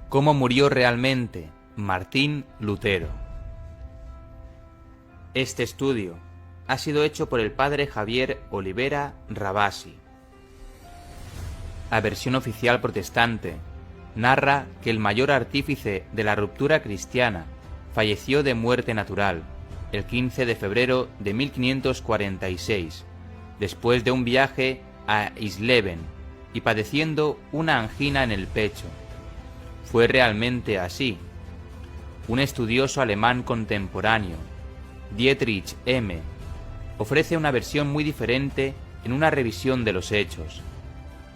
¿Cómo murió realmente Martín Lutero? Este estudio ha sido hecho por el padre Javier Olivera Rabasi. La versión oficial protestante narra que el mayor artífice de la ruptura cristiana falleció de muerte natural el 15 de febrero de 1546, después de un viaje a Eisleben y padeciendo una angina en el pecho. Fue realmente así. Un estudioso alemán contemporáneo, Dietrich M., ofrece una versión muy diferente en una revisión de los hechos.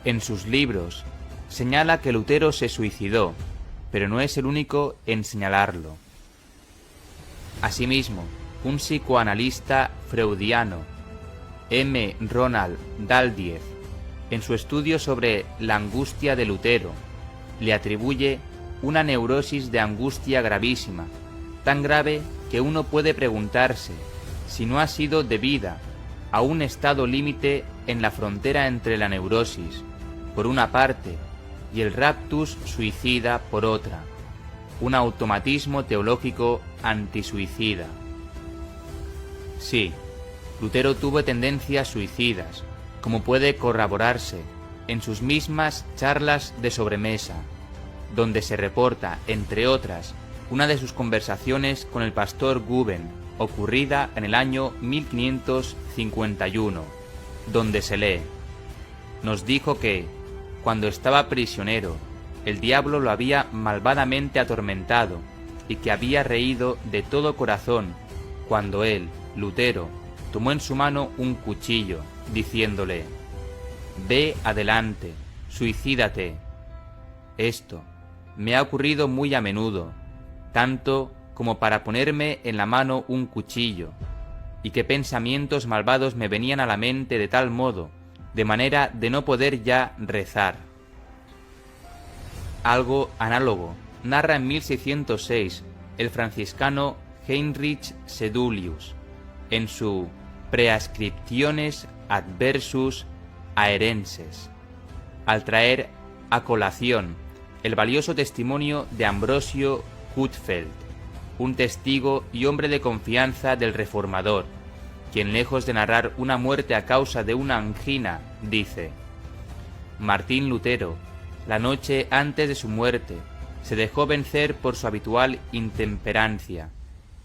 En sus libros señala que Lutero se suicidó, pero no es el único en señalarlo. Asimismo, un psicoanalista freudiano, M. Ronald Daldiez, en su estudio sobre la angustia de Lutero, le atribuye una neurosis de angustia gravísima, tan grave que uno puede preguntarse si no ha sido debida a un estado límite en la frontera entre la neurosis, por una parte, y el raptus suicida por otra, un automatismo teológico antisuicida. Sí, Lutero tuvo tendencias suicidas, como puede corroborarse en sus mismas charlas de sobremesa, donde se reporta, entre otras, una de sus conversaciones con el pastor Guben, ocurrida en el año 1551, donde se lee: nos dijo que, cuando estaba prisionero, el diablo lo había malvadamente atormentado y que había reído de todo corazón cuando él, Lutero, tomó en su mano un cuchillo, diciéndole: «Ve adelante, suicídate». Esto me ha ocurrido muy a menudo, tanto como para ponerme en la mano un cuchillo, y qué pensamientos malvados me venían a la mente de tal modo, de manera de no poder ya rezar. Algo análogo narra en 1606 el franciscano Heinrich Sedulius, en su Praescriptiones adversus aerenses, al traer a colación el valioso testimonio de Ambrosio Huthfeld, un testigo y hombre de confianza del Reformador, quien, lejos de narrar una muerte a causa de una angina, dice: Martín Lutero, la noche antes de su muerte, se dejó vencer por su habitual intemperancia,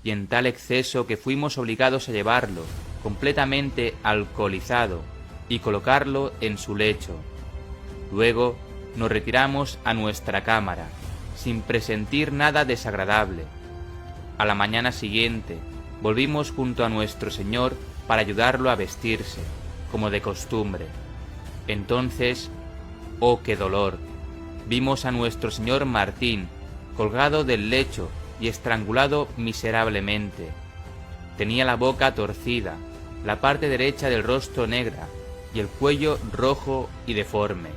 y en tal exceso que fuimos obligados a llevarlo, completamente alcoholizado, y colocarlo en su lecho. Luego nos retiramos a nuestra cámara, sin presentir nada desagradable. A la mañana siguiente, volvimos junto a nuestro Señor para ayudarlo a vestirse, como de costumbre. Entonces, ¡oh qué dolor!, vimos a nuestro señor Martín colgado del lecho y estrangulado miserablemente. Tenía la boca torcida, la parte derecha del rostro negra y el cuello rojo y deforme.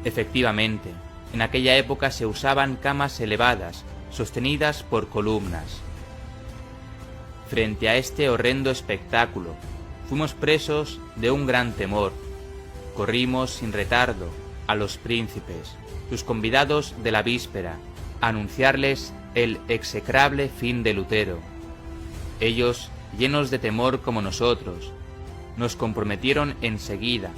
Efectivamente, en aquella época se usaban camas elevadas, sostenidas por columnas. Frente a este horrendo espectáculo, fuimos presos de un gran temor. Corrimos sin retardo a los príncipes, sus convidados de la víspera, a anunciarles el execrable fin de Lutero. Ellos, llenos de temor como nosotros, nos comprometieron enseguida,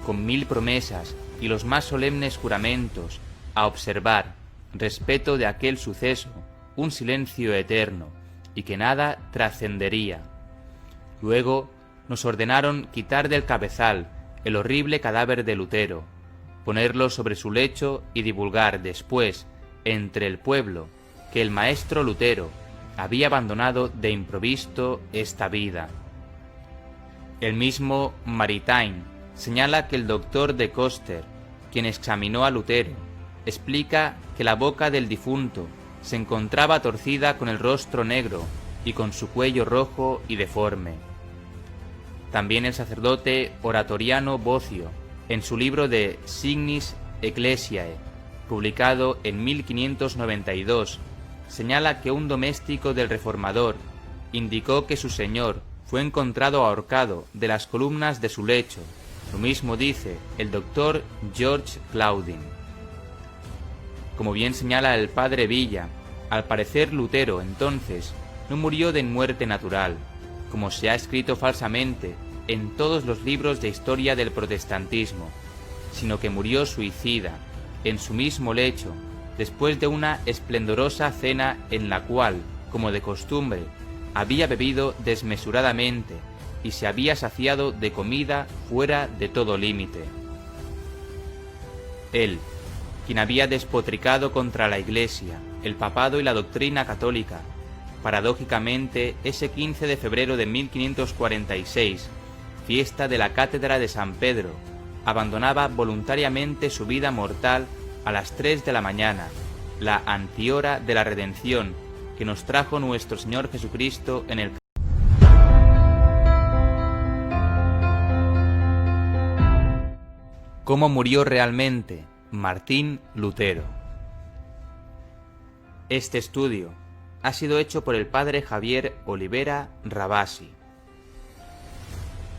con 1000 promesas y los más solemnes juramentos, a observar, respecto de aquel suceso, un silencio eterno, y que nada trascendería. Luego nos ordenaron quitar del cabezal el horrible cadáver de Lutero, ponerlo sobre su lecho y divulgar después, entre el pueblo, que el maestro Lutero había abandonado de improviso esta vida. El mismo Maritain señala que el doctor de Coster, quien examinó a Lutero, explica que la boca del difunto se encontraba torcida con el rostro negro y con su cuello rojo y deforme. También el sacerdote oratoriano Bocio, en su libro de Signis Ecclesiae, publicado en 1592, señala que un doméstico del Reformador indicó que su señor fue encontrado ahorcado de las columnas de su lecho. Lo mismo dice el doctor George Claudin. Como bien señala el padre Villa, al parecer Lutero, entonces, no murió de muerte natural, como se ha escrito falsamente en todos los libros de historia del protestantismo, sino que murió suicida, en su mismo lecho, después de una esplendorosa cena en la cual, como de costumbre, había bebido desmesuradamente y se había saciado de comida fuera de todo límite. Él, quien había despotricado contra la Iglesia, el papado y la doctrina católica, paradójicamente ese 15 de febrero de 1546, fiesta de la Cátedra de San Pedro, abandonaba voluntariamente su vida mortal a las 3 de la mañana, la antihora de la redención que nos trajo nuestro Señor Jesucristo en el ¿Cómo murió realmente Martín Lutero? Este estudio ha sido hecho por el padre Javier Olivera Rabasi.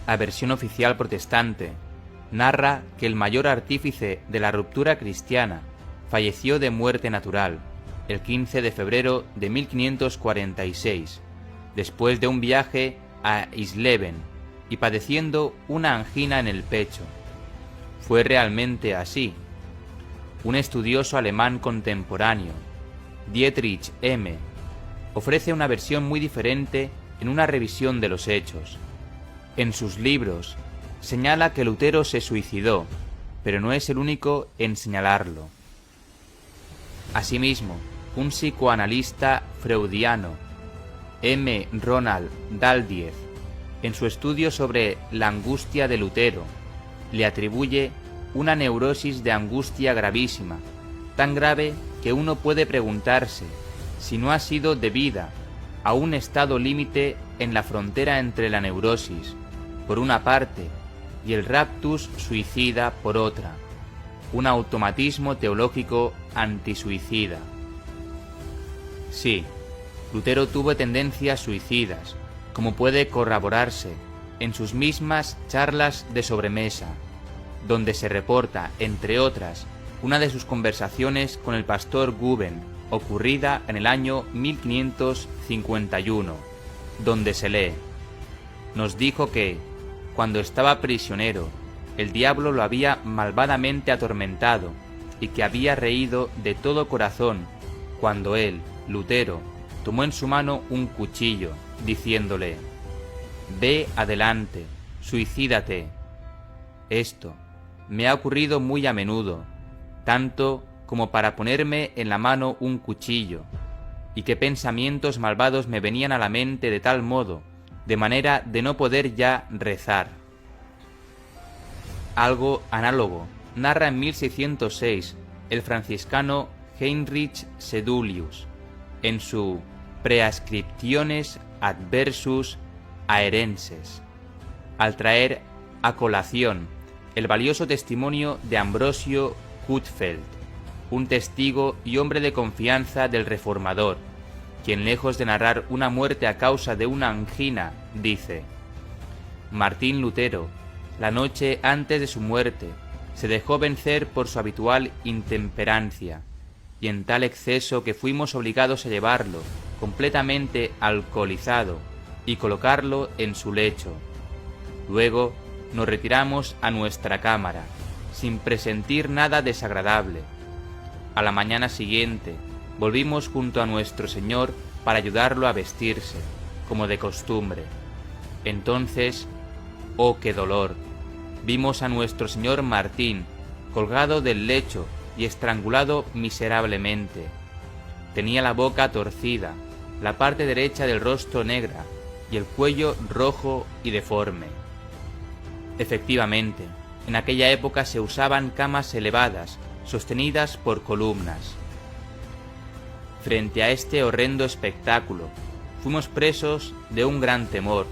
La versión oficial protestante narra que el mayor artífice de la ruptura cristiana falleció de muerte natural el 15 de febrero de 1546, después de un viaje a Eisleben y padeciendo una angina en el pecho. Fue realmente así. Un estudioso alemán contemporáneo, Dietrich M., ofrece una versión muy diferente en una revisión de los hechos. En sus libros señala que Lutero se suicidó, pero no es el único en señalarlo. Asimismo, un psicoanalista freudiano, M. Ronald Daldiez, en su estudio sobre la angustia de Lutero, le atribuye una neurosis de angustia gravísima, tan grave que uno puede preguntarse si no ha sido debida a un estado límite en la frontera entre la neurosis, por una parte, y el raptus suicida por otra, un automatismo teológico antisuicida. Sí, Lutero tuvo tendencias suicidas, como puede corroborarse en sus mismas charlas de sobremesa, donde se reporta, entre otras, una de sus conversaciones con el pastor Guben, ocurrida en el año 1551, donde se lee: nos dijo que, cuando estaba prisionero, el diablo lo había malvadamente atormentado y que había reído de todo corazón cuando él, Lutero, tomó en su mano un cuchillo, diciéndole: «Ve adelante, suicídate». Esto me ha ocurrido muy a menudo, tanto como para ponerme en la mano un cuchillo, y qué pensamientos malvados me venían a la mente de tal modo, de manera de no poder ya rezar. Algo análogo narra en 1606 el franciscano Heinrich Sedulius, en su Praescriptiones adversus aerenses, al traer a colación el valioso testimonio de Ambrosio Huthfeld, un testigo y hombre de confianza del reformador, quien, lejos de narrar una muerte a causa de una angina, dice: Martín Lutero, la noche antes de su muerte, se dejó vencer por su habitual intemperancia, y en tal exceso que fuimos obligados a llevarlo, completamente alcoholizado, y colocarlo en su lecho. Luego nos retiramos a nuestra cámara, sin presentir nada desagradable. A la mañana siguiente, volvimos junto a nuestro Señor para ayudarlo a vestirse, como de costumbre. Entonces, ¡oh qué dolor! Vimos a nuestro Señor Martín, colgado del lecho y estrangulado miserablemente. Tenía la boca torcida, la parte derecha del rostro negra y el cuello rojo y deforme. Efectivamente, en aquella época se usaban camas elevadas, sostenidas por columnas. Frente a este horrendo espectáculo, fuimos presos de un gran temor.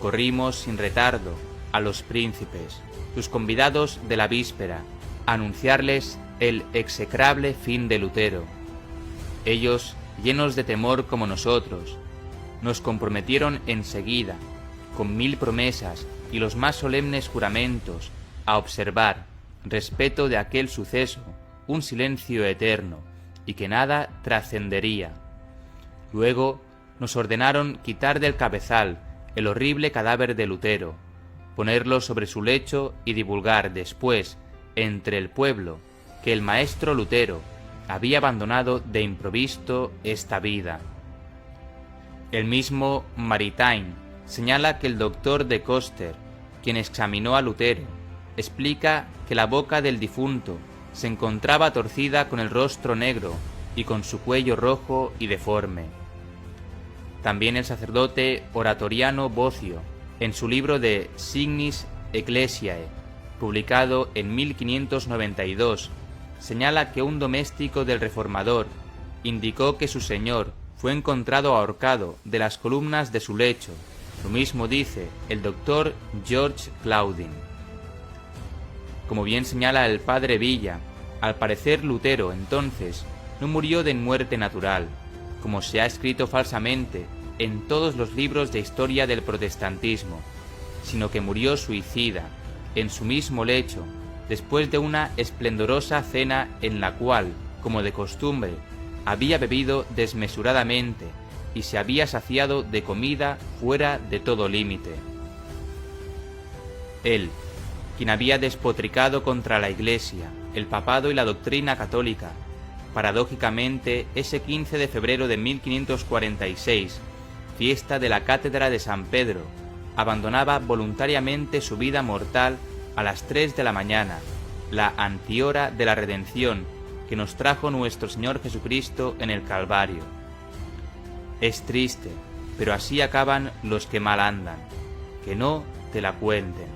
Corrimos sin retardo a los príncipes, sus convidados de la víspera, a anunciarles el execrable fin de Lutero. Ellos, llenos de temor como nosotros, nos comprometieron enseguida, con 1000 promesas y los más solemnes juramentos, a observar, respeto de aquel suceso, un silencio eterno y que nada trascendería. Luego nos ordenaron quitar del cabezal el horrible cadáver de Lutero, ponerlo sobre su lecho y divulgar después entre el pueblo que el maestro Lutero había abandonado de improviso esta vida. El mismo Maritain señala que el doctor de Coster, quien examinó a Lutero, explica que la boca del difunto se encontraba torcida con el rostro negro y con su cuello rojo y deforme. También el sacerdote oratoriano Bocio, en su libro de Signis Ecclesiae, publicado en 1592, señala que un doméstico del reformador indicó que su señor fue encontrado ahorcado de las columnas de su lecho. Lo mismo dice el doctor George Claudin. Como bien señala el padre Villa, al parecer Lutero entonces no murió de muerte natural, como se ha escrito falsamente en todos los libros de historia del protestantismo, sino que murió suicida, en su mismo lecho, después de una esplendorosa cena en la cual, como de costumbre, había bebido desmesuradamente y se había saciado de comida fuera de todo límite. Él, quien había despotricado contra la Iglesia, el papado y la doctrina católica, paradójicamente ese 15 de febrero de 1546, fiesta de la Cátedra de San Pedro, abandonaba voluntariamente su vida mortal a las 3 de la mañana, la antihora de la redención que nos trajo nuestro Señor Jesucristo en el Calvario. Es triste, pero así acaban los que mal andan, que no te la cuenten.